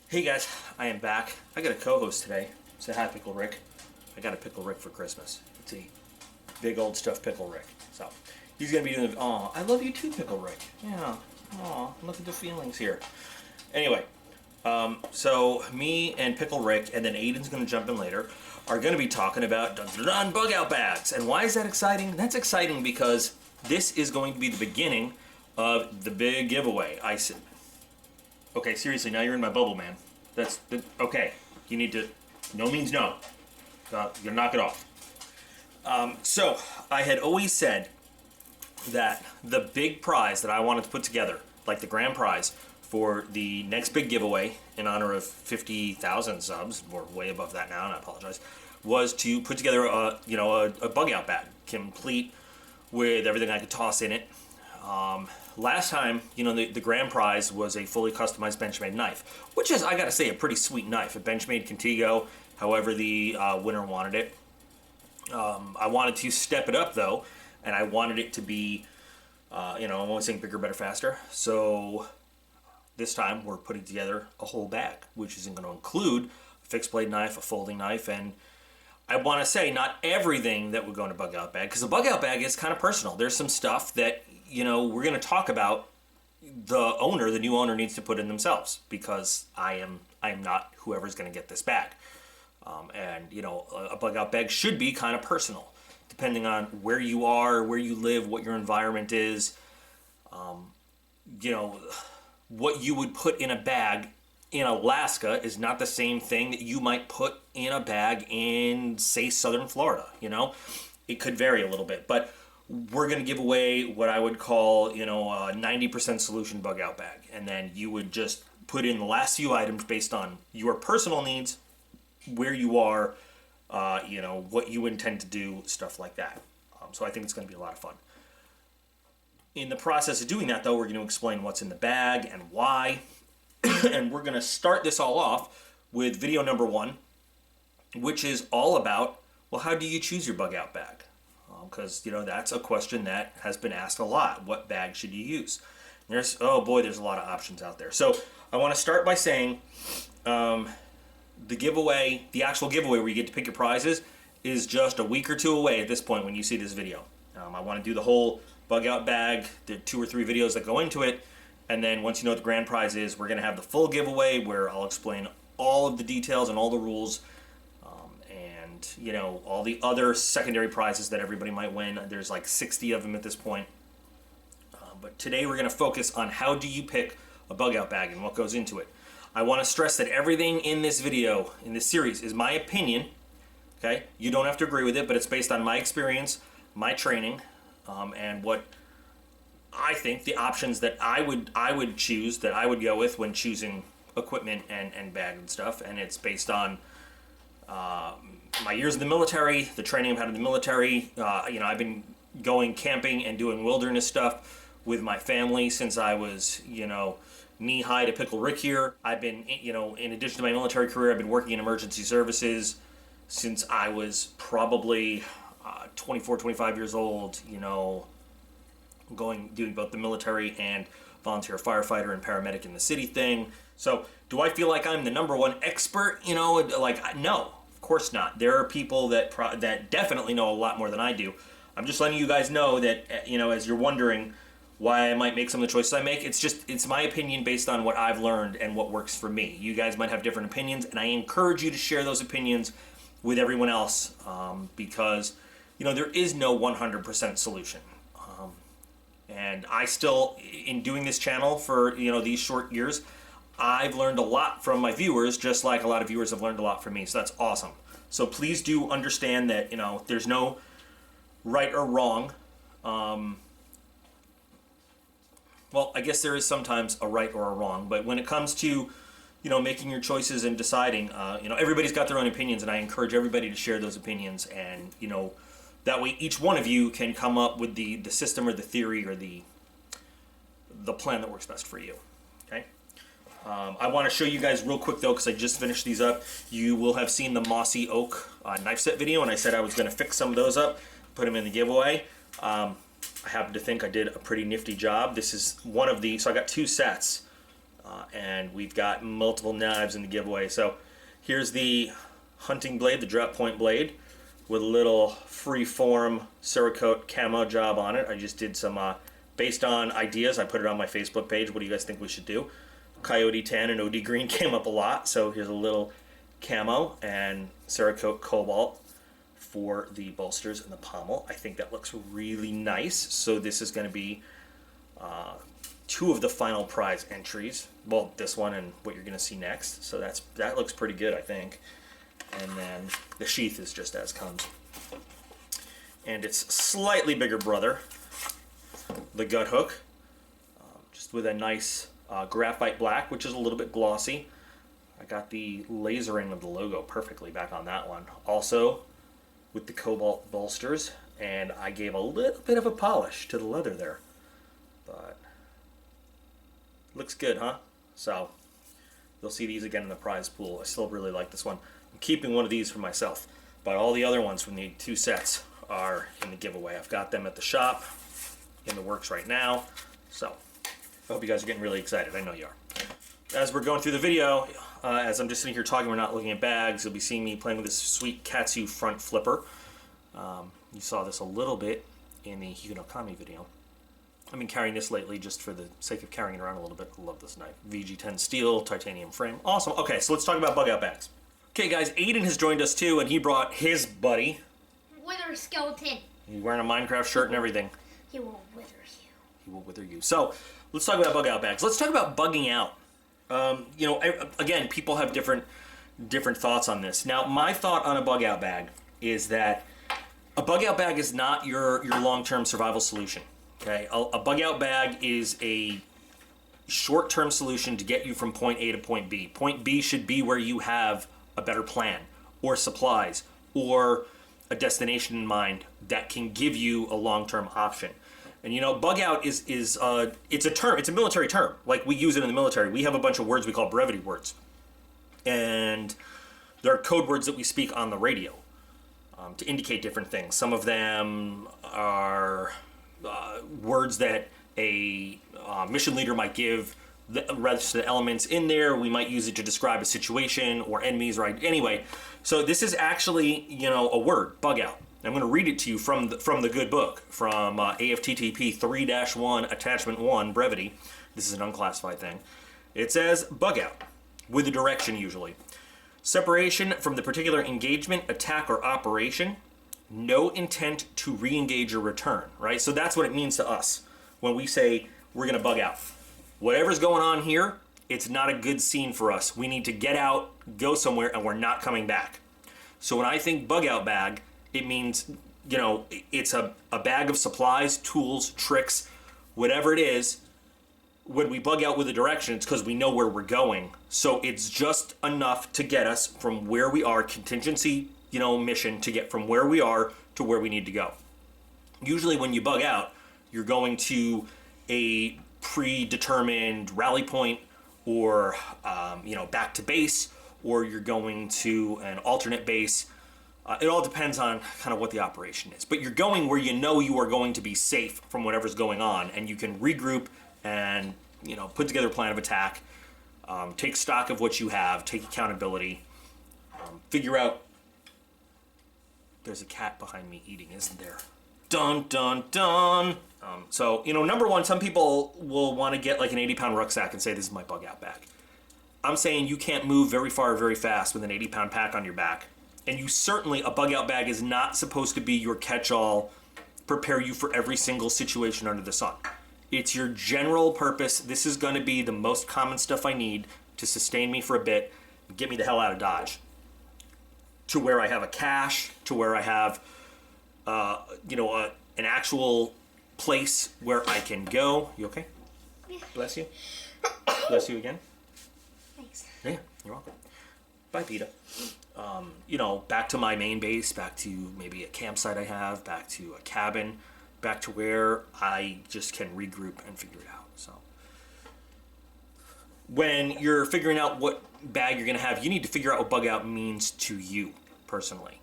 Hey guys, I am back. I got a co-host today. Say hi, Pickle Rick. I got a Pickle Rick for Christmas. It's a big old stuffed Pickle Rick. So he's gonna be doing. Oh, I love you too, Pickle Rick. Yeah. Oh, look at the feelings here. Anyway, so me and Pickle Rick, and then Aiden's gonna jump in later, are gonna be talking about bug out bags. And why is that exciting? That's exciting because this is going to be the beginning of the big giveaway. Okay, seriously, now you're in my bubble, man. Okay. You need to, no means no. You knock it off. So, I had always said that the big prize that I wanted to put together, like the grand prize for the next big giveaway in honor of 50,000 subs, we're way above that now, and I apologize, was to put together a bug out bag, complete with everything I could toss in it. Last time, the grand prize was a fully customized Benchmade knife, which is, I gotta say, a pretty sweet knife. A Benchmade Contigo, however the winner wanted it. I wanted to step it up, though, and I wanted it to be, I'm always saying bigger, better, faster. So this time, we're putting together a whole bag, which is going to include a fixed blade knife, a folding knife, and I want to say not everything that would go in a bug out bag, because the bug out bag is kind of personal. There's some stuff that we're going to talk about the new owner needs to put in themselves, because I am not whoever's going to get this bag. A bug out bag should be kind of personal, depending on where you are, where you live, what your environment is. What you would put in a bag in Alaska is not the same thing that you might put in a bag in, say, southern Florida. It could vary a little bit, but we're going to give away what I would call, a 90% solution bug out bag. And then you would just put in the last few items based on your personal needs, where you are, what you intend to do, stuff like that. So I think it's going to be a lot of fun. In the process of doing that, though, we're going to explain what's in the bag and why. And we're going to start this all off with video number 1, which is all about, well, how do you choose your bug out bag? Because, that's a question that has been asked a lot. What bag should you use? And there's a lot of options out there. So I want to start by saying the actual giveaway where you get to pick your prizes is just a week or two away at this point when you see this video. I want to do the whole bug out bag, the 2 or 3 videos that go into it. And then once you know what the grand prize is, we're going to have the full giveaway where I'll explain all of the details and all the rules. All the other secondary prizes that everybody might win. There's like 60 of them at this point. But today we're going to focus on how do you pick a bug out bag and what goes into it. I want to stress that everything in this video, in this series, is my opinion. Okay? You don't have to agree with it, but it's based on my experience, my training, and what I think the options that I would choose, that I would go with when choosing equipment and bag and stuff. And it's based on my years in the military, the training I've had in the military. I've been going camping and doing wilderness stuff with my family since I was, knee-high to Pickle Rick here. I've been, in addition to my military career, I've been working in emergency services since I was probably 24, 25 years old, doing both the military and volunteer firefighter and paramedic in the city thing. So do I feel like I'm the number one expert? No, of course not. There are people that definitely know a lot more than I do. I'm just letting you guys know that, as you're wondering why I might make some of the choices I make, it's my opinion based on what I've learned and what works for me. You guys might have different opinions, and I encourage you to share those opinions with everyone else, because, there is no 100% solution. And I still, in doing this channel for, these short years, I've learned a lot from my viewers, just like a lot of viewers have learned a lot from me. So that's awesome. So please do understand that, there's no right or wrong. Well, I guess there is sometimes a right or a wrong, but when it comes to, making your choices and deciding, everybody's got their own opinions, and I encourage everybody to share those opinions, and, that way each one of you can come up with the system or the theory or the plan that works best for you. Okay? I want to show you guys real quick, though, because I just finished these up. You will have seen the Mossy Oak knife set video, and I said I was going to fix some of those up, put them in the giveaway. I happen to think I did a pretty nifty job. This is one of the, so I got 2 sets. And we've got multiple knives in the giveaway. So here's the hunting blade, the drop point blade, with a little free-form Cerakote camo job on it. I just did some, based on ideas, I put it on my Facebook page. What do you guys think we should do? Coyote tan and OD green came up a lot, so here's a little camo and Cerakote cobalt for the bolsters and the pommel. I think that looks really nice. So this is going to be 2 of the final prize entries. Well, this one and what you're going to see next. So that looks pretty good, I think. And then the sheath is just as comes. And its slightly bigger brother, the gut hook, just with a nice graphite black, which is a little bit glossy. I got the lasering of the logo perfectly back on that one. Also with the cobalt bolsters, and I gave a little bit of a polish to the leather there. But looks good, huh? So you'll see these again in the prize pool. I still really like this one. I'm keeping one of these for myself, but all the other ones from the 2 sets are in the giveaway. I've got them at the shop, in the works right now. So I hope you guys are getting really excited. I know you are. As we're going through the video, as I'm just sitting here talking, we're not looking at bags, you'll be seeing me playing with this sweet Katsu front flipper. You saw this a little bit in the Hiko no Kami video. I've been carrying this lately just for the sake of carrying it around a little bit. I love this knife. VG10 steel, titanium frame. Awesome. Okay, so let's talk about bug out bags. Okay, guys, Aiden has joined us too, and he brought his buddy. Wither skeleton. He's wearing a Minecraft shirt and everything. He will wither you. He will wither you. So let's talk about bug out bags. Let's talk about bugging out. You know, again, people have different thoughts on this. Now, my thought on a bug out bag is that a bug out bag is not your long-term survival solution. Okay, a bug out bag is a short-term solution to get you from point A to point B. Point B should be where you have a better plan, or supplies, or a destination in mind that can give you a long-term option. And you know, bug out is it's a term, it's a military term. Like, we use it in the military. We have a bunch of words we call brevity words. And there are code words that we speak on the radio to indicate different things. Some of them are words that a mission leader might give the rest of the elements in there. We might use it to describe a situation or enemies, right? Anyway, so this is actually, you know, a word, bug out. I'm going to read it to you from the good book, from AFTTP 3-1, Attachment 1, Brevity. This is an unclassified thing. It says, bug out, with a direction usually. Separation from the particular engagement, attack, or operation. No intent to re-engage or return, right? So that's what it means to us when we say we're going to bug out. Whatever's going on here, it's not a good scene for us. We need to get out, go somewhere, and we're not coming back. So when I think bug out bag, it means, you know, it's a bag of supplies, tools, tricks, whatever it is. When we bug out with a direction, it's because we know where we're going. So it's just enough to get us from where we are, contingency, you know, mission to get from where we are to where we need to go. Usually when you bug out, you're going to a predetermined rally point, or, you know, back to base, or you're going to an alternate base. It all depends on kind of what the operation is. But you're going where you know you are going to be safe from whatever's going on, and you can regroup and, you know, put together a plan of attack, take stock of what you have, take accountability, figure out. There's a cat behind me eating, isn't there? Dun, dun, dun. So, you know, number one, some people will want to get like an 80-pound rucksack and say, this is my bug out bag. I'm saying you can't move very far, very fast with an 80-pound pack on your back. And you certainly, a bug out bag is not supposed to be your catch-all, prepare you for every single situation under the sun. It's your general purpose. This is going to be the most common stuff I need to sustain me for a bit, and get me the hell out of Dodge. To where I have a cache, to where I have, you know, an actual place where I can go. You okay? Yeah. Bless you. Bless you again. Thanks. Yeah, you're welcome. Bye, Peter. You know, back to my main base, back to maybe a campsite I have, back to a cabin, back to where I just can regroup and figure it out. So when you're figuring out what bag you're going to have, you need to figure out what bug out means to you personally.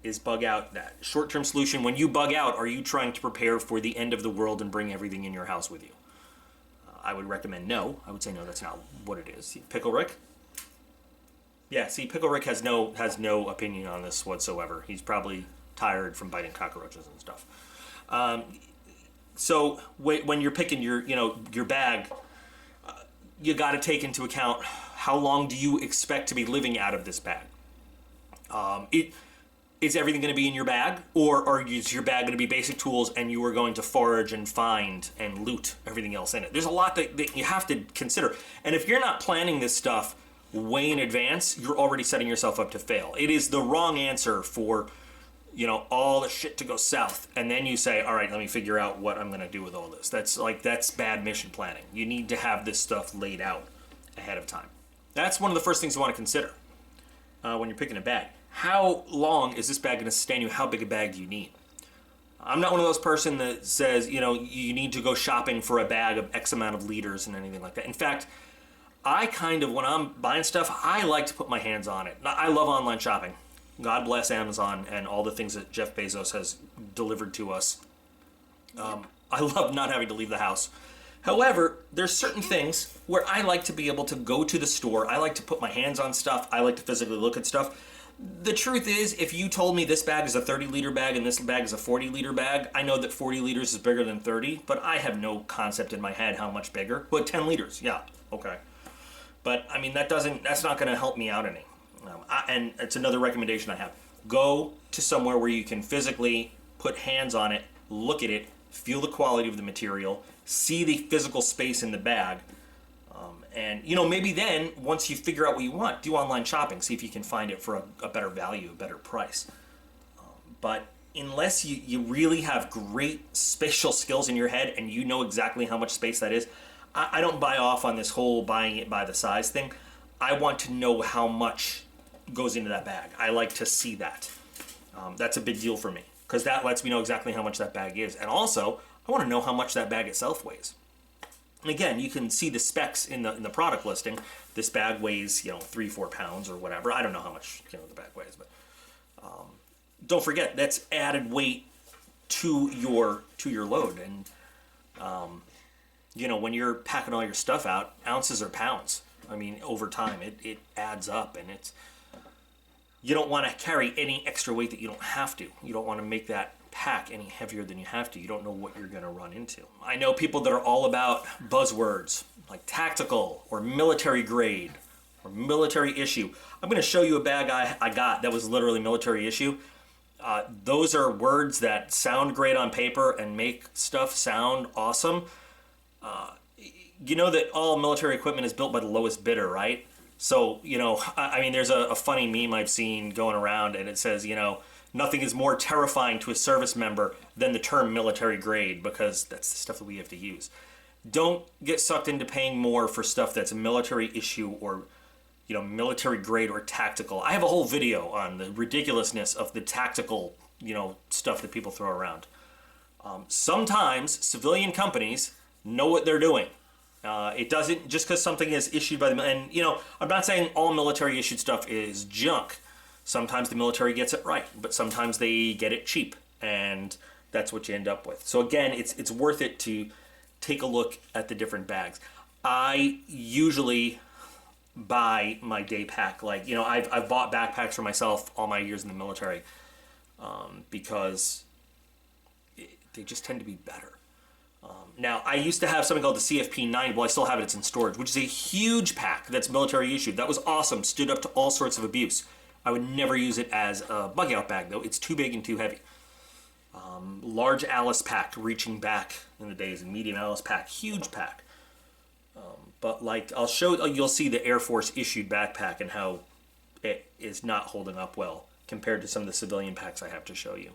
Is bug out that short-term solution? When you bug out, are you trying to prepare for the end of the world and bring everything in your house with you? I would recommend no. I would say no, that's not what it is. Pickle Rick? Yeah, see, Pickle Rick has no opinion on this whatsoever. He's probably tired from biting cockroaches and stuff. So when you're picking your bag, you got to take into account how long do you expect to be living out of this bag. Is everything going to be in your bag, or is your bag going to be basic tools and you are going to forage and find and loot everything else in it? There's a lot that you have to consider. And if you're not planning this stuff way in advance, you're already setting yourself up to fail. It is the wrong answer for, all the shit to go south. And then you say, all right, let me figure out what I'm going to do with all this. That's bad mission planning. You need to have this stuff laid out ahead of time. That's one of the first things you want to consider when you're picking a bag. How long is this bag going to sustain you? How big a bag do you need? I'm not one of those person that says, you need to go shopping for a bag of X amount of liters and anything like that. In fact, I when I'm buying stuff, I like to put my hands on it. I love online shopping. God bless Amazon and all the things that Jeff Bezos has delivered to us. I love not having to leave the house. However, there's certain things where I like to be able to go to the store. I like to put my hands on stuff. I like to physically look at stuff. The truth is, if you told me this bag is a 30-liter bag and this bag is a 40-liter bag, I know that 40 liters is bigger than 30, but I have no concept in my head how much bigger. But 10 liters, yeah, okay. But, I mean, that's not going to help me out any. And it's another recommendation I have. Go to somewhere where you can physically put hands on it, look at it, feel the quality of the material, see the physical space in the bag, and maybe then once you figure out what you want, do online shopping, see if you can find it for a better value, a better price. But unless you really have great spatial skills in your head and you know exactly how much space that is, I don't buy off on this whole buying it by the size thing. I want to know how much goes into that bag. I like to see that. That's a big deal for me because that lets me know exactly how much that bag is. And also, I want to know how much that bag itself weighs. And again, you can see the specs in the product listing. This bag weighs 3-4 pounds or whatever. I don't know how much the bag weighs, but don't forget that's added weight to your load. And when you're packing all your stuff out, ounces or pounds. I mean, over time it adds up, and you don't want to carry any extra weight that you don't have to. You don't want to make that pack any heavier than you have to. You don't know what you're going to run into. I know people that are all about buzzwords like tactical or military grade or military issue. I'm going to show you a bag I got that was literally military issue. Those are words that sound great on paper and make stuff sound awesome. You know that all military equipment is built by the lowest bidder, right? So, I mean, there's a funny meme I've seen going around, and it says, nothing is more terrifying to a service member than the term military grade, because that's the stuff that we have to use. Don't get sucked into paying more for stuff that's a military issue or, military grade or tactical. I have a whole video on the ridiculousness of the tactical, stuff that people throw around. Sometimes civilian companies know what they're doing. It doesn't, just because something is issued by the, and I'm not saying all military issued stuff is junk. Sometimes the military gets it right, but sometimes they get it cheap, and that's what you end up with. So again, it's worth it to take a look at the different bags. I usually buy my day pack. I've bought backpacks for myself all my years in the military because they just tend to be better. Now, I used to have something called the CFP-90. Well, I still have it. It's in storage, which is a huge pack that's military issued. That was awesome. Stood up to all sorts of abuse. I would never use it as a bug out bag, though. It's too big and too heavy. Large Alice pack, reaching back in the days, and medium Alice pack, huge pack. But I'll show, you'll see the Air Force issued backpack and how it is not holding up well compared to some of the civilian packs I have to show you.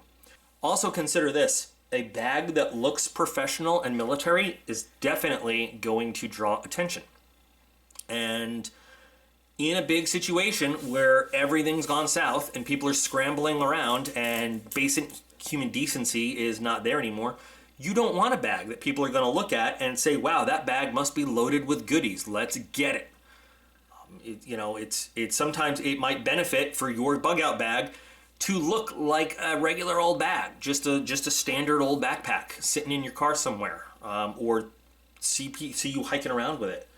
Also consider this. A bag that looks professional and military is definitely going to draw attention. And in a big situation where everything's gone south and people are scrambling around and basic human decency is not there anymore, you don't want a bag that people are going to look at and say, wow, that bag must be loaded with goodies. Let's get it. It's sometimes it might benefit for your bug out bag to look like a regular old bag, just a standard old backpack sitting in your car somewhere, or see you hiking around with it.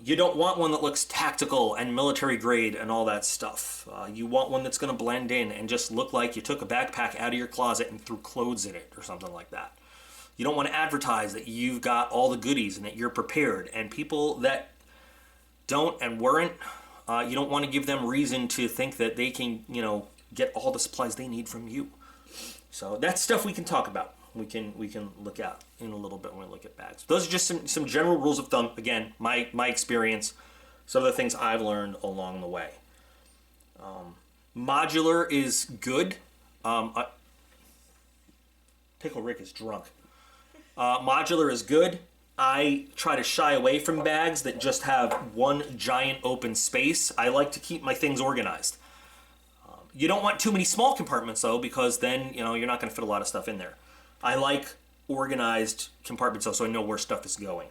You don't want one that looks tactical and military grade and all that stuff. You want one that's going to blend in and just look like you took a backpack out of your closet and threw clothes in it or something like that. You don't want to advertise that you've got all the goodies and that you're prepared. And people that don't and weren't, you don't want to give them reason to think that they can, get all the supplies they need from you. So that's stuff we can talk about. We can look at in a little bit when we look at bags. Those are just some general rules of thumb. Again, my experience, some of the things I've learned along the way. Modular is good. Pickle Rick is drunk. Modular is good. I try to shy away from bags that just have one giant open space. I like to keep my things organized. You don't want too many small compartments though, because then you're not going to fit a lot of stuff in there. I like organized compartments though, so I know where stuff is going.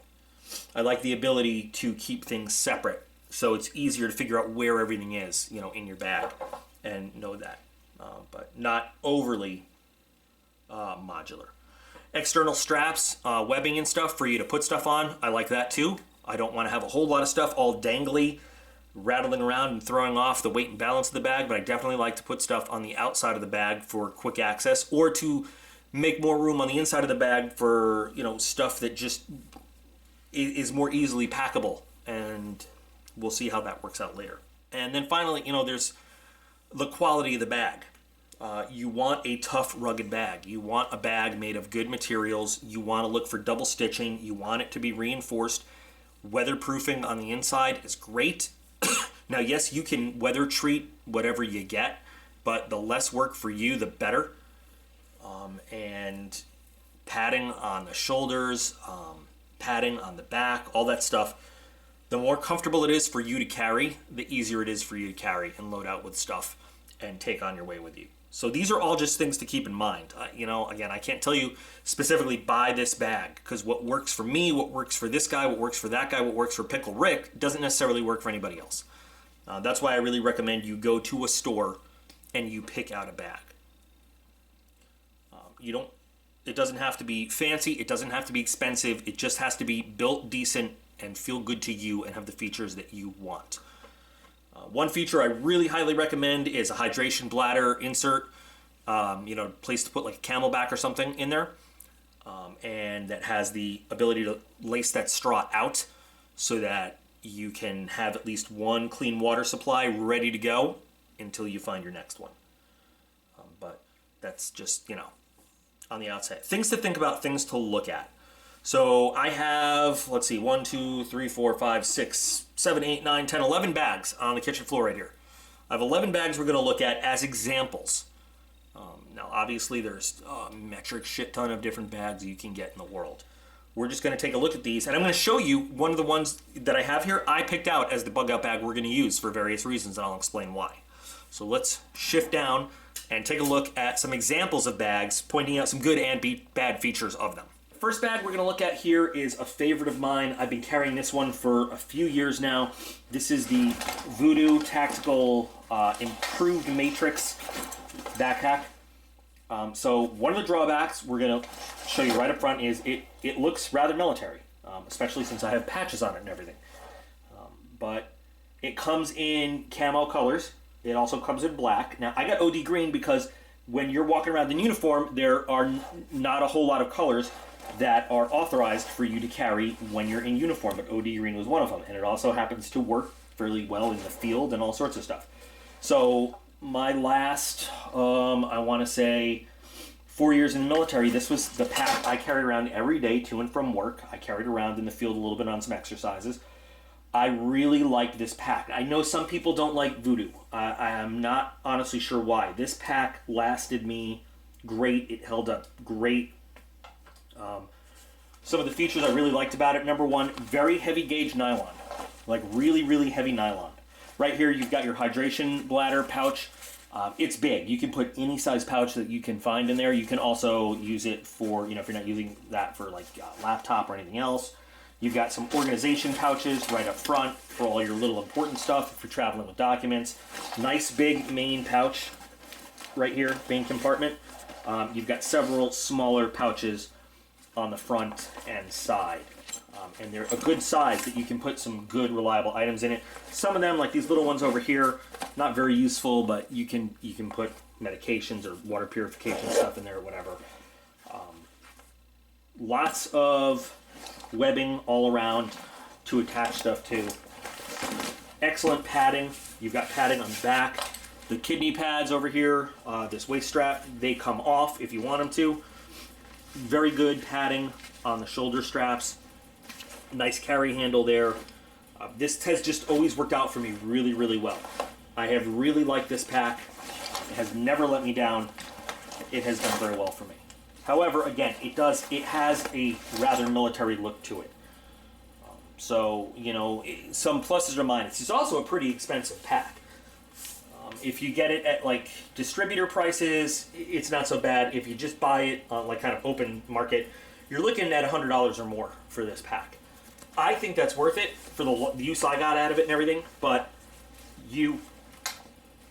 I like the ability to keep things separate, so it's easier to figure out where everything is, in your bag, and know that. But not overly modular. External straps, webbing and stuff for you to put stuff on. I like that too. I don't want to have a whole lot of stuff all dangly, rattling around and throwing off the weight and balance of the bag, but I definitely like to put stuff on the outside of the bag for quick access, or to make more room on the inside of the bag for, stuff that just is more easily packable, and we'll see how that works out later. And then finally, there's the quality of the bag. You want a tough, rugged bag. You want a bag made of good materials. You want to look for double stitching. You want it to be reinforced. Weatherproofing on the inside is great. Now, yes, you can weather treat whatever you get, but the less work for you, the better. And padding on the shoulders, padding on the back, all that stuff. The more comfortable it is for you to carry, the easier it is for you to carry and load out with stuff and take on your way with you. So these are all just things to keep in mind. Again, I can't tell you specifically buy this bag, because what works for me, what works for this guy, what works for that guy, what works for Pickle Rick doesn't necessarily work for anybody else. That's why I really recommend you go to a store and you pick out a bag. It doesn't have to be fancy, it doesn't have to be expensive, it just has to be built decent and feel good to you and have the features that you want. One feature I really highly recommend is a hydration bladder insert, place to put like a Camelback or something in there, and that has the ability to lace that straw out so that you can have at least one clean water supply ready to go until you find your next one. But that's just, on the outside. Things to think about, things to look at. So I have, 1, 2, 3, 4, 5, 6, 7, 8, 9, 10, 11 bags on the kitchen floor right here. I have 11 bags we're going to look at as examples. Now, obviously, there's a metric shit ton of different bags you can get in the world. We're just going to take a look at these, and I'm going to show you one of the ones that I have here I picked out as the bug out bag we're going to use for various reasons, and I'll explain why. So let's shift down and take a look at some examples of bags, pointing out some good and bad features of them. First bag we're going to look at here is a favorite of mine. I've been carrying this one for a few years now. This is the Voodoo Tactical Improved Matrix Backpack. So one of the drawbacks we're going to show you right up front is it looks rather military, especially since I have patches on it and everything. But it comes in camo colors. It also comes in black. Now, I got OD green because when you're walking around in uniform, there are not a whole lot of colors that are authorized for you to carry when you're in uniform, but OD green was one of them, and it also happens to work fairly well in the field and all sorts of stuff. So my last, I want to say 4 years in the military, this was the pack I carried around every day to and from work. I carried around in the field a little bit on some exercises. I really like this pack. I know some people don't like Voodoo. I am not honestly sure why. This pack lasted me great. It held up great. Some of the features I really liked about it, number one, very heavy gauge nylon. Like really, really heavy nylon. Right here you've got your hydration bladder pouch. It's big. You can put any size pouch that you can find in there. You can also use it for, if you're not using that for like a laptop or anything else. You've got some organization pouches right up front for all your little important stuff if you're traveling with documents. Nice big main pouch right here, main compartment. You've got several smaller pouches on the front and side. and they're a good size that you can put some good reliable items in it. Some of them, like these little ones over here, not very useful, but you can put medications or water purification stuff in there or whatever. Lots of webbing all around to attach stuff to. Excellent padding. You've got padding on the back. The kidney pads over here, this waist strap, they come off if you want them to. Very good padding on the shoulder straps. Nice carry handle there. This has just always worked out for me really, really well. I have really liked this pack. It has never let me down. It has done very well for me. However, again, it has a rather military look to it. So, you know, some pluses or minuses. It's also a pretty expensive pack. If you get it at like distributor prices, it's not so bad. If you just buy it on like kind of open market, you're looking at $100 or more for this pack. I think that's worth it for the use I got out of it and everything, but you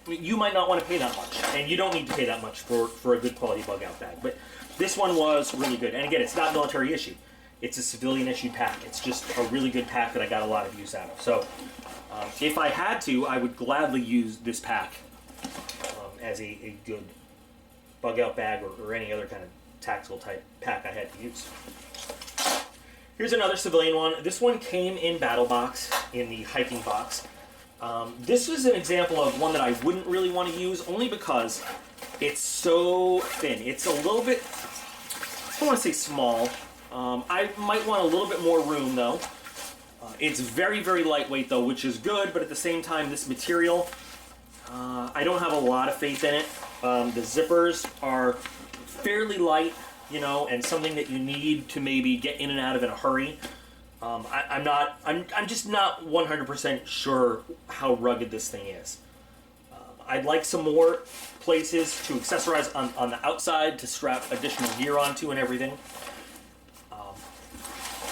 might not want to pay that much, and you don't need to pay that much for a good quality bug out bag. But this one was really good, and again, it's not military issued. It's a civilian issued pack. It's just a really good pack that I got a lot of use out of. So if I had to, I would gladly use this pack as a good bug out bag or any other kind of tactical type pack I had to use. Here's another civilian one. This one came in Battle Box, in the hiking box. This was an example of one that I wouldn't really want to use, only because it's so thin. It's a little bit, I don't want to say small. I might want a little bit more room though. It's very, very lightweight though, which is good, but at the same time, this material, I don't have a lot of faith in it. The zippers are fairly light, you know, and something that you need to maybe get in and out of in a hurry. I'm just not 100% sure how rugged this thing is. I'd like some more places to accessorize on the outside to strap additional gear onto and everything.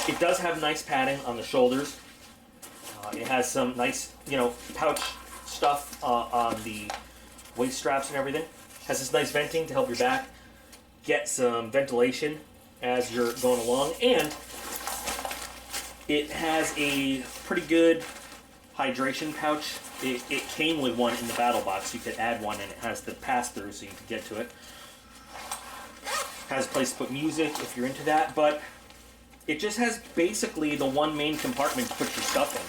It does have nice padding on the shoulders. It has some nice, you know, pouch stuff on the waist straps and everything. Has this nice venting to help your back get some ventilation as you're going along, and it has a pretty good hydration pouch. It came with one in the battle box. You could add one, and it has the pass-through so you can get to it. Has a place to put music if you're into that, but it just has basically the one main compartment to put your stuff in.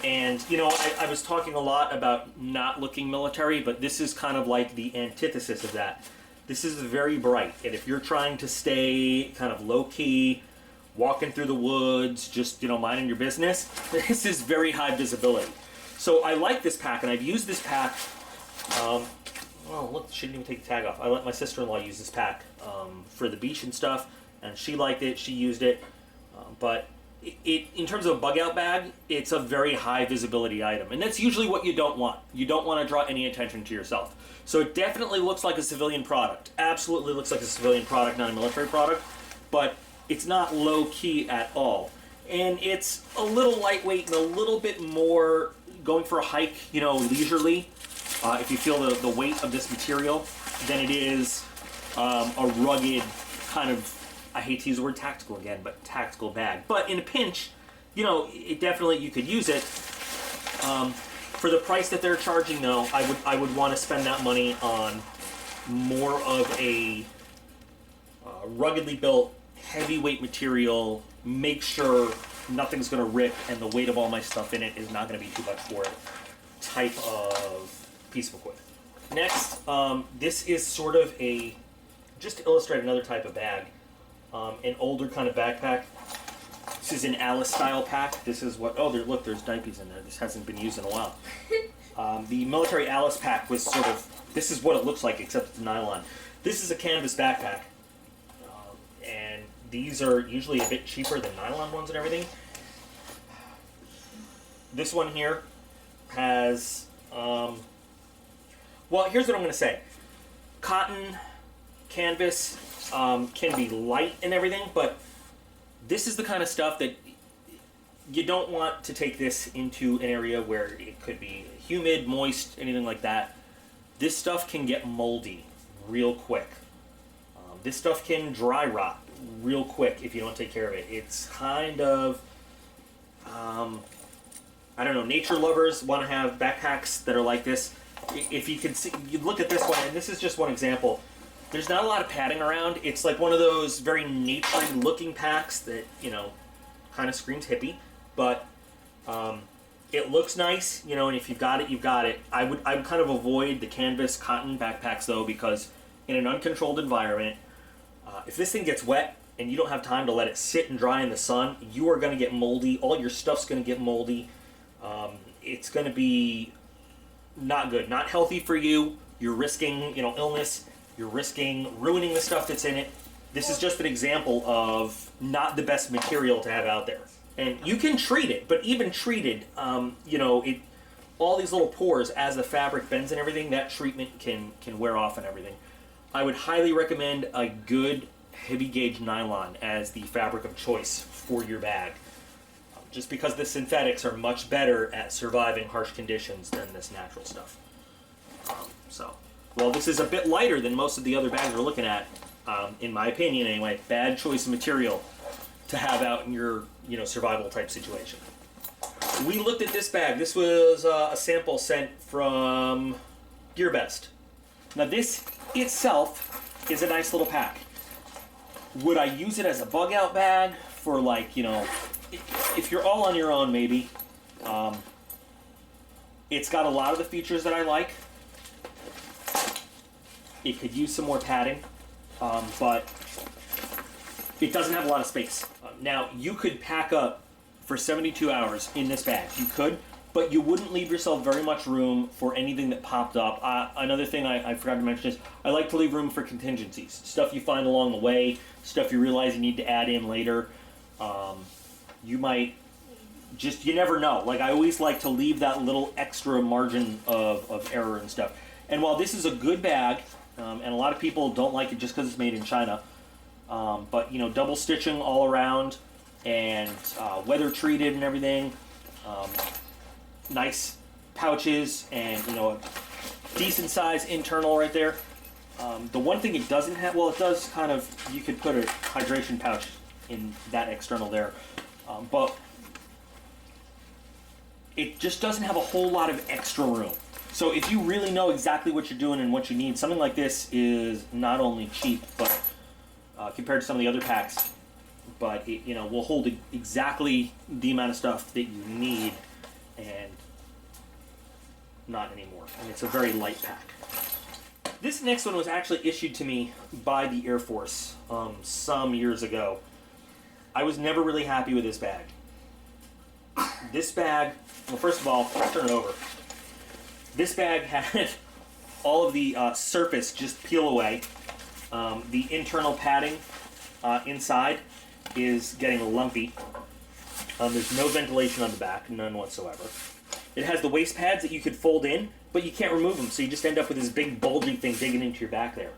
And, you know, I was talking a lot about not looking military, but this is kind of like the antithesis of that. This is very bright, and if you're trying to stay kind of low-key, walking through the woods, just, you know, minding your business, this is very high visibility. So I like this pack, and I've used this pack, well, look, she didn't even take the tag off. I let my sister-in-law use this pack for the beach and stuff, and she liked it, she used it, but in terms of a bug out bag, it's a very high visibility item, and that's usually what you don't want. You don't want to draw any attention to yourself. So it definitely looks like a civilian product. Absolutely looks like a civilian product, not a military product, but it's not low-key at all. And it's a little lightweight and a little bit more going for a hike, you know, leisurely, if you feel the weight of this material, than it is a rugged kind of, I hate to use the word tactical again, but tactical bag. But in a pinch, you know, it definitely, you could use it. For the price that they're charging, though, I would want to spend that money on more of a ruggedly built, heavyweight material. Make sure nothing's going to rip and the weight of all my stuff in it is not going to be too much for it type of piece of equipment. Next, this is sort of a, just to illustrate another type of bag, an older kind of backpack. This is an Alice style pack. This is what, oh, look, there's diapers in there. This hasn't been used in a while. The military Alice pack was sort of, this is what it looks like except it's nylon. This is a Cannabis Backpack. And these are usually a bit cheaper than nylon ones and everything. This one here has, well, here's what I'm going to say. Cotton, canvas can be light and everything, but this is the kind of stuff that you don't want to take this into an area where it could be humid, moist, anything like that. This stuff can get moldy real quick. This stuff can dry rot real quick if you don't take care of it. It's kind of, I don't know, nature lovers want to have backpacks that are like this. If you can see, you look at this one, and this is just one example. There's not a lot of padding around. It's like one of those very naturey looking packs that, you know, kind of screams hippie, but it looks nice, you know, and if you've got it, you've got it. I would kind of avoid the canvas cotton backpacks though, because in an uncontrolled environment, if this thing gets wet and you don't have time to let it sit and dry in the sun, you are going to get moldy. All your stuff's going to get moldy. It's going to be not good, not healthy for you. You're risking, you know, illness. You're risking ruining the stuff that's in it. This is just an example of not the best material to have out there. And you can treat it, but even treated, you know, all these little pores as the fabric bends and everything, that treatment can wear off and everything. I would highly recommend a good heavy gauge nylon as the fabric of choice for your bag. Just because the synthetics are much better at surviving harsh conditions than this natural stuff. So, while this is a bit lighter than most of the other bags we're looking at, in my opinion anyway, bad choice of material to have out in your, you know, survival type situation. We looked at this bag. This was a sample sent from GearBest. Now this itself is a nice little pack. Would I use it as a bug out bag for, like, you know, if you're all on your own maybe. It's got a lot of the features that I like. It could use some more padding, but it doesn't have a lot of space. Now, you could pack up for 72 hours in this bag. You could, but you wouldn't leave yourself very much room for anything that popped up. Another thing I forgot to mention is I like to leave room for contingencies. Stuff you find along the way, stuff you realize you need to add in later. You might just, you never know. Like, I always like to leave that little extra margin of error and stuff. And while this is a good bag, and a lot of people don't like it just because it's made in China, but, you know, double stitching all around and weather treated and everything, nice pouches and, you know, a decent size internal right there. The one thing it doesn't have, well, it does kind of, you could put a hydration pouch in that external there, but it just doesn't have a whole lot of extra room. So if you really know exactly what you're doing and what you need, something like this is not only cheap, but compared to some of the other packs, but it, you know, will hold exactly the amount of stuff that you need and not anymore. And it's a very light pack. This next one was actually issued to me by the Air Force some years ago. I was never really happy with this bag. This bag, well, first of all, I'll turn it over. This bag had all of the surface just peel away. The internal padding inside is getting lumpy. There's no ventilation on the back, none whatsoever. It has the waist pads that you could fold in, but you can't remove them, so you just end up with this big bulgy thing digging into your back there.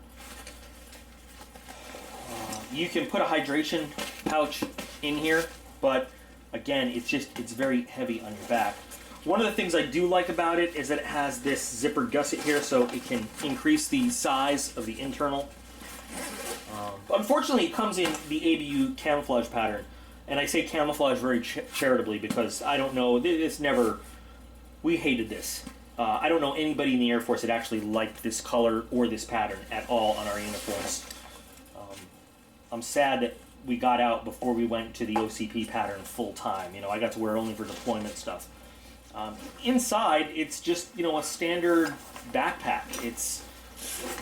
You can put a hydration pouch in here, but again, it's very heavy on your back. One of the things I do like about it is that it has this zippered gusset here, so it can increase the size of the internal. Unfortunately, it comes in the ABU camouflage pattern, and I say camouflage very charitably because I don't know, we hated this. I don't know anybody in the Air Force that actually liked this color or this pattern at all on our uniforms. I'm sad that we got out before we went to the OCP pattern full time. You know, I got to wear only for deployment stuff. Inside, it's just, you know, a standard backpack. It's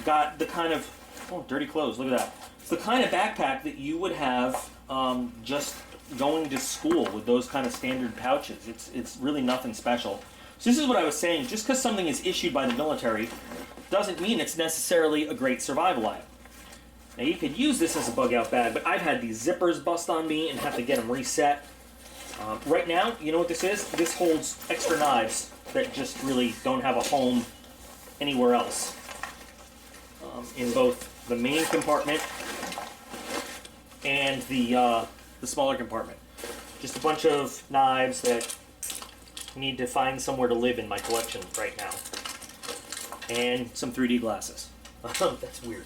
got the kind of, oh, dirty clothes, look at that. It's the kind of backpack that you would have just going to school with those kind of standard pouches. It's really nothing special. So this is what I was saying, just because something is issued by the military doesn't mean it's necessarily a great survival item. Now you could use this as a bug out bag, but I've had these zippers bust on me and have to get them reset. Right now, you know what this is? This holds extra knives that just really don't have a home anywhere else. In both the main compartment and the smaller compartment. Just a bunch of knives that need to find somewhere to live in my collection right now. And some 3D glasses. That's weird.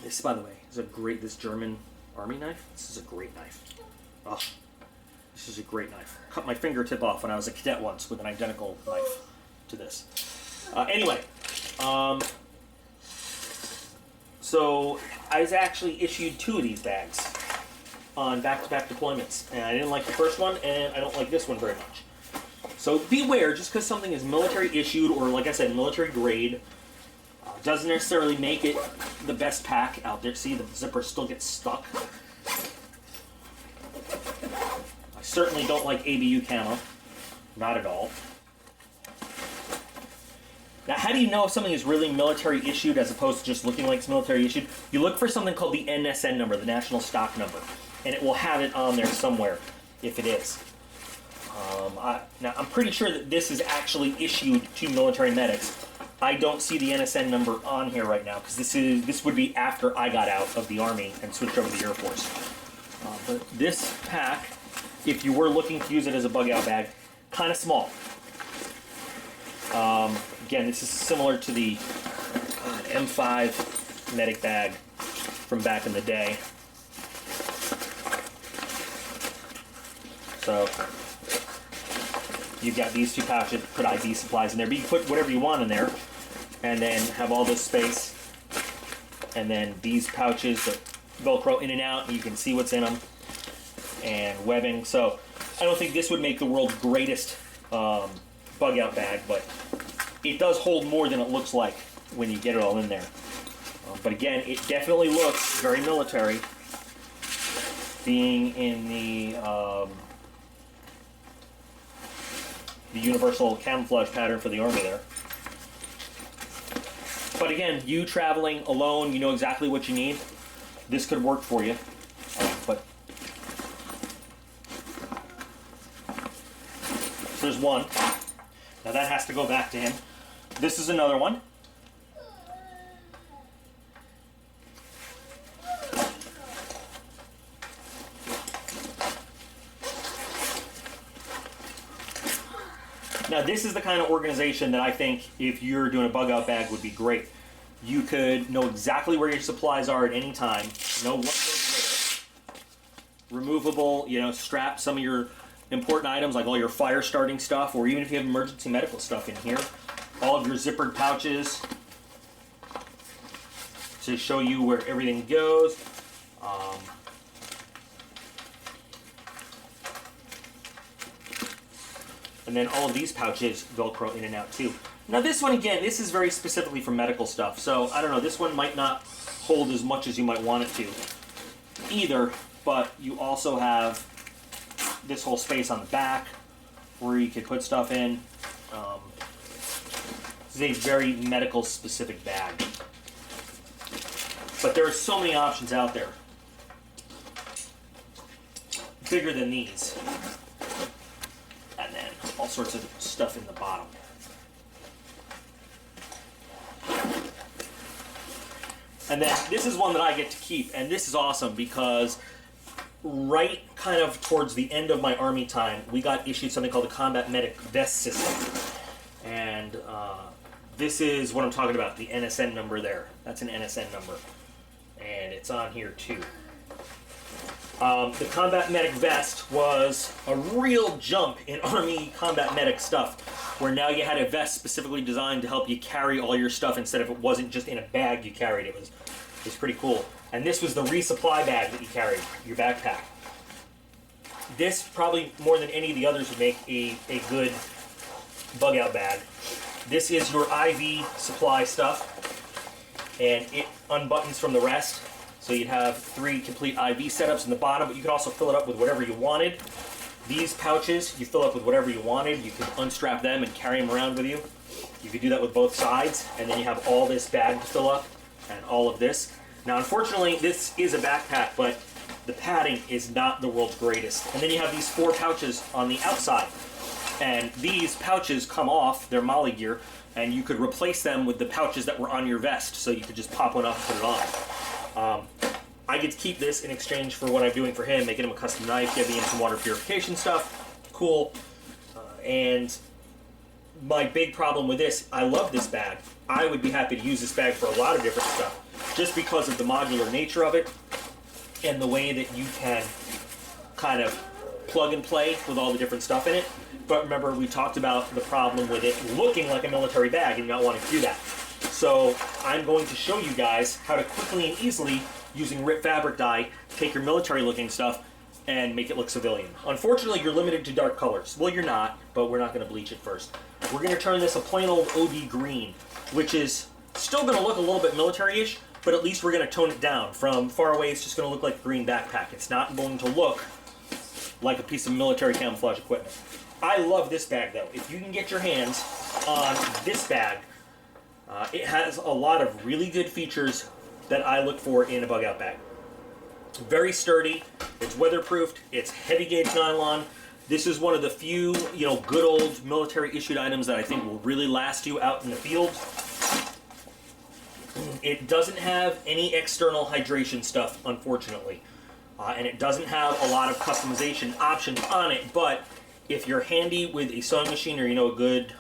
This, by the way, this German army knife. This is a great knife. Oh, this is a great knife. Cut my fingertip off when I was a cadet once with an identical knife to this. Anyway, so I was actually issued 2 of these bags on back-to-back deployments, and I didn't like the first one, and I don't like this one very much. So beware, just because something is military issued, or like I said, military grade, doesn't necessarily make it the best pack out there. See, the zipper still gets stuck. I certainly don't like ABU camo. Not at all. Now, how do you know if something is really military issued as opposed to just looking like it's military issued? You look for something called the NSN number, the National Stock Number, and it will have it on there somewhere if it is. Now, I'm pretty sure that this is actually issued to military medics. I don't see the NSN number on here right now because this would be after I got out of the Army and switched over to the Air Force. But this pack, if you were looking to use it as a bug out bag, kind of small. Again, this is similar to the M5 medic bag from back in the day. So you've got these 2 pouches, put ID supplies in there, but you can put whatever you want in there, and then have all this space, and then these pouches that Velcro in and out, and you can see what's in them, and webbing. So I don't think this would make the world's greatest bug out bag, but it does hold more than it looks like when you get it all in there. But again, it definitely looks very military, being in the universal camouflage pattern for the Army there. But again, you traveling alone, you know exactly what you need. This could work for you. But there's one. Now that has to go back to him. This is another one. Now this is the kind of organization that I think if you're doing a bug out bag would be great. You could know exactly where your supplies are at any time, know what goes where, removable, strap some of your important items like all your fire starting stuff, or even if you have emergency medical stuff in here. All of your zippered pouches to show you where everything goes. And then all of these pouches Velcro in and out too. Now this one, again, this is very specifically for medical stuff, so I don't know, this one might not hold as much as you might want it to either, but you also have this whole space on the back where you could put stuff in. This is a very medical specific bag. But there are so many options out there. Bigger than these. And then all sorts of stuff in the bottom. And then this is one that I get to keep, and this is awesome because right kind of towards the end of my Army time, we got issued something called the Combat Medic Vest System. And this is what I'm talking about, the NSN number there. That's an NSN number. And it's on here too. The Combat Medic Vest was a real jump in Army Combat Medic stuff, where now you had a vest specifically designed to help you carry all your stuff instead of it wasn't just in a bag you carried. It was pretty cool. And this was the resupply bag that you carried, your backpack. This, probably more than any of the others, would make a good bug out bag. This is your IV supply stuff, and it unbuttons from the rest. So you'd have 3 complete IV setups in the bottom, but you could also fill it up with whatever you wanted. These pouches, you fill up with whatever you wanted. You could unstrap them and carry them around with you. You could do that with both sides, and then you have all this bag to fill up, and all of this. Now, unfortunately, this is a backpack, but the padding is not the world's greatest. And then you have these 4 pouches on the outside. And these pouches come off, they're Molly gear, and you could replace them with the pouches that were on your vest, so you could just pop one up and put it on. I get to keep this in exchange for what I'm doing for him, making him a custom knife, giving him some water purification stuff. Cool. And my big problem with this, I love this bag. I would be happy to use this bag for a lot of different stuff. just because of the modular nature of it and the way that you can kind of plug and play with all the different stuff in it. But remember, we talked about the problem with it looking like a military bag and not wanting to do that. So I'm going to show you guys how to quickly and easily, using RIP fabric dye, take your military looking stuff and make it look civilian. Unfortunately, you're limited to dark colors. Well, you're not, but we're not going to bleach it first. We're going to turn this a plain old OD green, which is still going to look a little bit military-ish, but at least we're going to tone it down. From far away, it's just going to look like a green backpack. It's not going to look like a piece of military camouflage equipment. I love this bag, though. If you can get your hands on this bag, it has a lot of really good features that I look for in a bug-out bag. Very sturdy, it's weatherproofed, it's heavy gauge nylon. This is one of the few, good old military issued items that I think will really last you out in the field. It doesn't have any external hydration stuff, unfortunately. And it doesn't have a lot of customization options on it, but if you're handy with a sewing machine or a good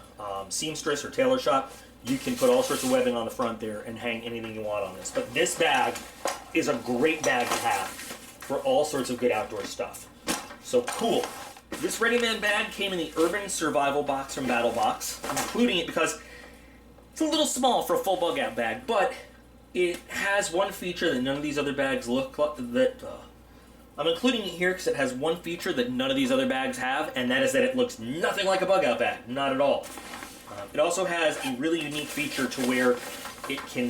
seamstress or tailor shop, you can put all sorts of webbing on the front there and hang anything you want on this. But this bag is a great bag to have for all sorts of good outdoor stuff. So cool. This Ready-Man bag came in the Urban Survival box from BattleBox. I'm including it because it's a little small for a full bug-out bag, but it has one feature that none of these other bags look like. I'm including it here because it has one feature that none of these other bags have, and that is that it looks nothing like a bug-out bag. Not at all. It also has a really unique feature to where it can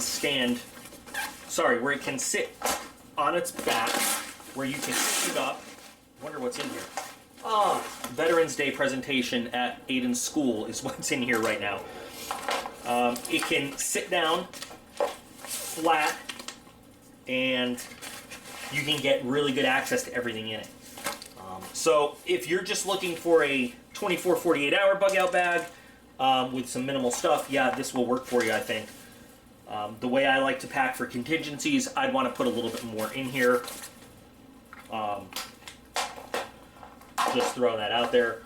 where it can sit on its back, where you can sit it up. Wonder what's in here. Veterans Day presentation at Aiden's school is what's in here right now. It can sit down flat, and you can get really good access to everything in it. So if you're just looking for a 24, 48 hour bug out bag with some minimal stuff, yeah, this will work for you, I think. The way I like to pack for contingencies, I'd want to put a little bit more in here. Just throwing that out there.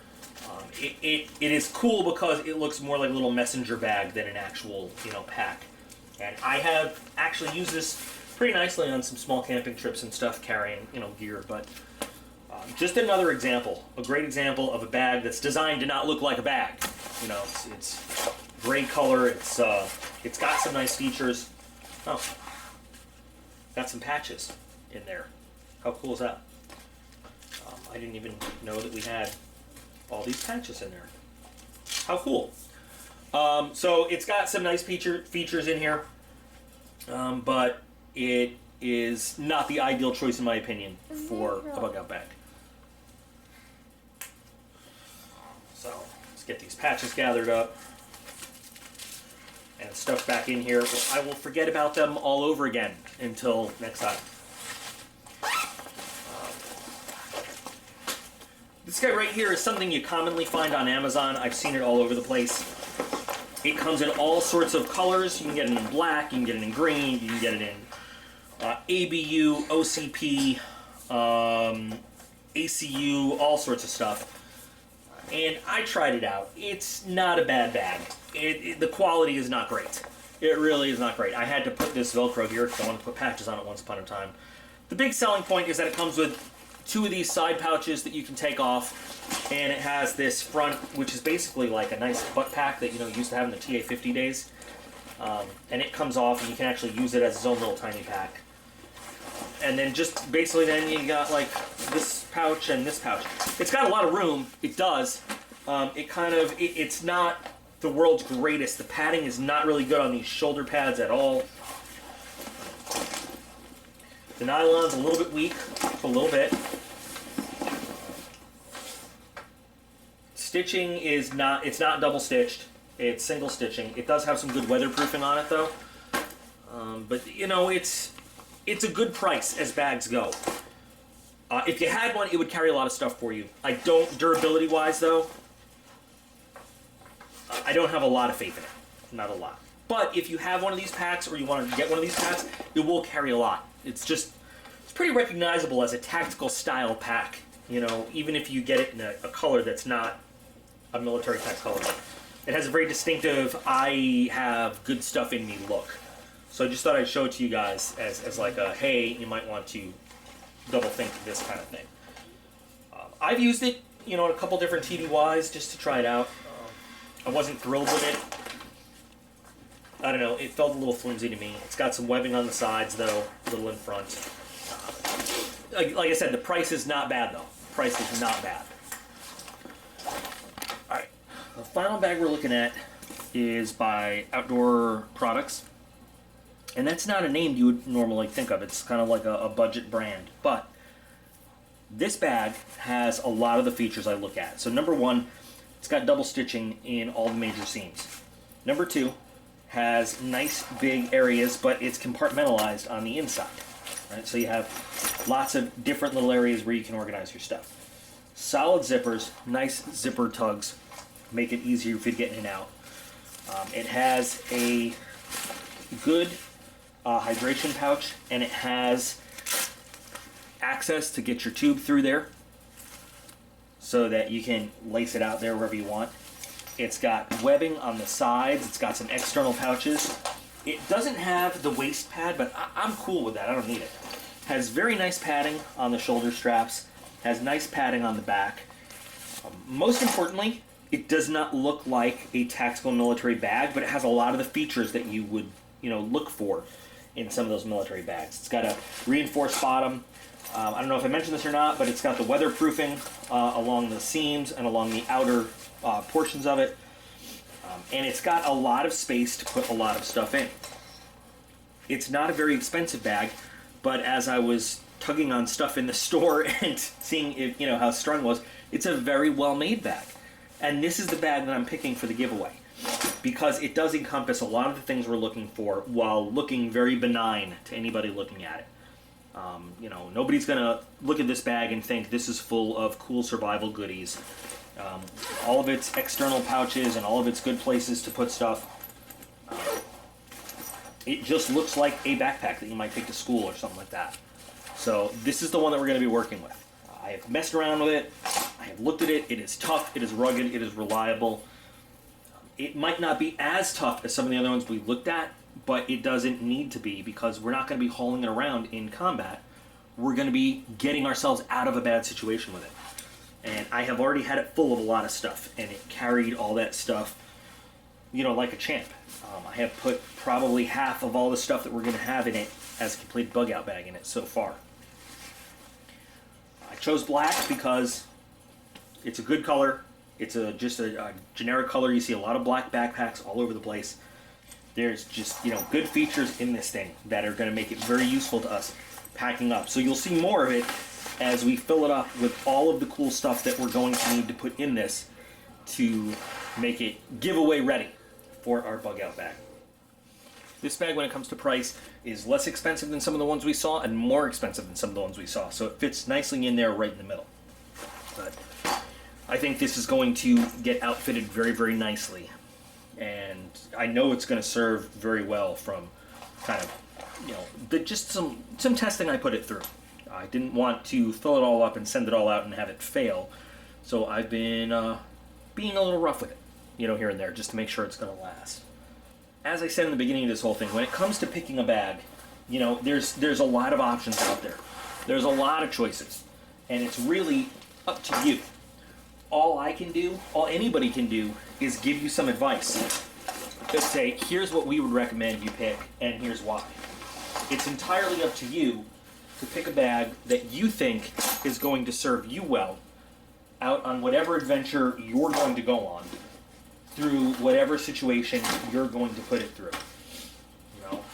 It is cool because it looks more like a little messenger bag than an actual, pack. And I have actually used this pretty nicely on some small camping trips and stuff, carrying, gear. But just another example, a great example of a bag that's designed to not look like a bag. It's gray color. It's got some nice features. Oh, got some patches in there. How cool is that? I didn't even know that we had all these patches in there. How cool. So it's got some nice features in here, but it is not the ideal choice in my opinion for a bug out bag. So let's get these patches gathered up and stuffed back in here. I will forget about them all over again until next time. This guy right here is something you commonly find on Amazon. I've seen it all over the place. It comes in all sorts of colors. You can get it in black, you can get it in green, you can get it in ABU, OCP, ACU, all sorts of stuff. And I tried it out. It's not a bad bag. The quality is not great. It really is not great. I had to put this Velcro here because I wanted to put patches on it once upon a time. The big selling point is that it comes with 2 of these side pouches that you can take off, and it has this front, which is basically like a nice butt pack that you used to have in the TA50 days. And it comes off, and you can actually use it as its own little tiny pack. And then just basically then you got like this pouch and this pouch. It's got a lot of room. It does. It's not the world's greatest. The padding is not really good on these shoulder pads at all. The nylon's a little bit weak, a little bit. Stitching is not, it's not double stitched, it's single stitching. It does have some good weatherproofing on it though. But it's a good price as bags go. If you had one, it would carry a lot of stuff for you. Durability wise though, I don't have a lot of faith in it, not a lot. But if you have one of these packs or you want to get one of these packs, it will carry a lot. It's pretty recognizable as a tactical style pack, even if you get it in a color that's not a military type color. It has a very distinctive, I have good stuff in me look. So I just thought I'd show it to you guys as like a, hey, you might want to double think this kind of thing. I've used it, you know, in a couple different TDYs just to try it out. I wasn't thrilled with it. I don't know, it felt a little flimsy to me. It's got some webbing on the sides though, a little in front. Like I said, the price is not bad though. Price is not bad. Alright, the final bag we're looking at is by Outdoor Products. And that's not a name you would normally think of. It's kind of like a budget brand. But this bag has a lot of the features I look at. So number one, it's got double stitching in all the major seams. Number two, has nice big areas, but it's compartmentalized on the inside. Right? So you have lots of different little areas where you can organize your stuff. Solid zippers, nice zipper tugs, make it easier if you're getting in and out. It has a good hydration pouch, and it has access to get your tube through there so that you can lace it out there wherever you want. It's got webbing on the sides. It's got some external pouches. It doesn't have the waist pad, but I'm cool with that. I don't need it. Has very nice padding on the shoulder straps. Has nice padding on the back. Most importantly, it does not look like a tactical military bag, but it has a lot of the features that you would, you know, look for in some of those military bags. It's got a reinforced bottom. I don't know if I mentioned this or not, but it's got the weatherproofing along the seams and along the outer portions of it. And it's got a lot of space to put a lot of stuff in. It's not a very expensive bag, but as I was tugging on stuff in the store and seeing if, you know, how strong it was, it's a very well-made bag. And this is the bag that I'm picking for the giveaway, because it does encompass a lot of the things we're looking for while looking very benign to anybody looking at it. You know, nobody's going to look at this bag and think this is full of cool survival goodies. All of its external pouches and all of its good places to put stuff. It just looks like a backpack that you might take to school or something like that. So this is the one that we're going to be working with. I have messed around with it. I have looked at it. It is tough. It is rugged. It is reliable. It might not be as tough as some of the other ones we looked at, but it doesn't need to be, because we're not going to be hauling it around in combat. We're going to be getting ourselves out of a bad situation with it. And I have already had it full of a lot of stuff, and it carried all that stuff, you know, like a champ. I have put probably half of all the stuff that we're going to have in it as a complete bug out bag in it so far. I chose black because it's a good color. It's just a generic color. You see a lot of black backpacks all over the place. There's just, you know, good features in this thing that are going to make it very useful to us packing up. So you'll see more of it as we fill it up with all of the cool stuff that we're going to need to put in this to make it giveaway ready for our bug out bag. This bag, when it comes to price, is less expensive than some of the ones we saw and more expensive than some of the ones we saw. So it fits nicely in there right in the middle. But I think this is going to get outfitted very, very nicely. And I know it's going to serve very well from kind of, you know, just some testing I put it through. I didn't want to fill it all up and send it all out and have it fail. So I've been being a little rough with it, you know, here and there, just to make sure it's going to last. As I said in the beginning of this whole thing, when it comes to picking a bag, you know, there's a lot of options out there. There's a lot of choices. And it's really up to you. All I can do, all anybody can do, is give you some advice. Just say, here's what we would recommend you pick, and here's why. It's entirely up to you to pick a bag that you think is going to serve you well out on whatever adventure you're going to go on, through whatever situation you're going to put it through. You know,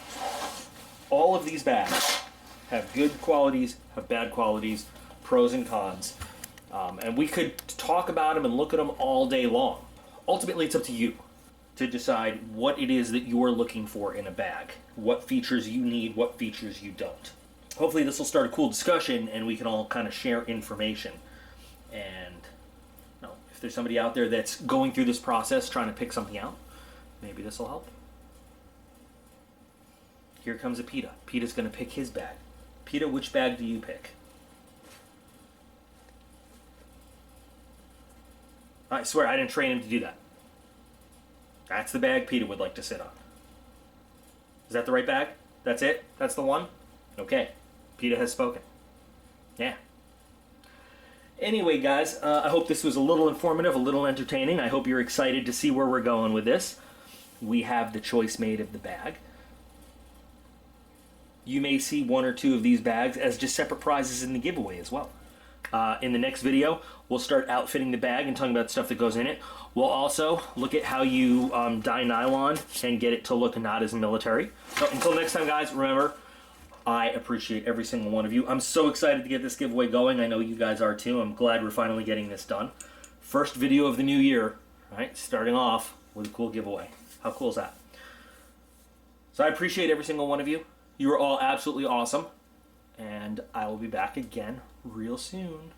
all of these bags have good qualities, have bad qualities, pros and cons. And we could talk about them and look at them all day long. Ultimately, it's up to you to decide what it is that you're looking for in a bag, what features you need, what features you don't. Hopefully this will start a cool discussion and we can all kind of share information. And you know, if there's somebody out there that's going through this process trying to pick something out, maybe this will help. Here comes a PETA. PETA's going to pick his bag. PETA, which bag do you pick? I swear, I didn't train him to do that. That's the bag PETA would like to sit on. Is that the right bag? That's it? That's the one? Okay. PETA has spoken. Yeah. Anyway, guys, I hope this was a little informative, a little entertaining. I hope you're excited to see where we're going with this. We have the choice made of the bag. You may see one or two of these bags as just separate prizes in the giveaway as well. In the next video, we'll start outfitting the bag and talking about stuff that goes in it. We'll also look at how you dye nylon and get it to look not as military. So until next time, guys, remember, I appreciate every single one of you. I'm so excited to get this giveaway going. I know you guys are too. I'm glad we're finally getting this done. First video of the new year, right? Starting off with a cool giveaway. How cool is that? So I appreciate every single one of you. You are all absolutely awesome. And I will be back again real soon.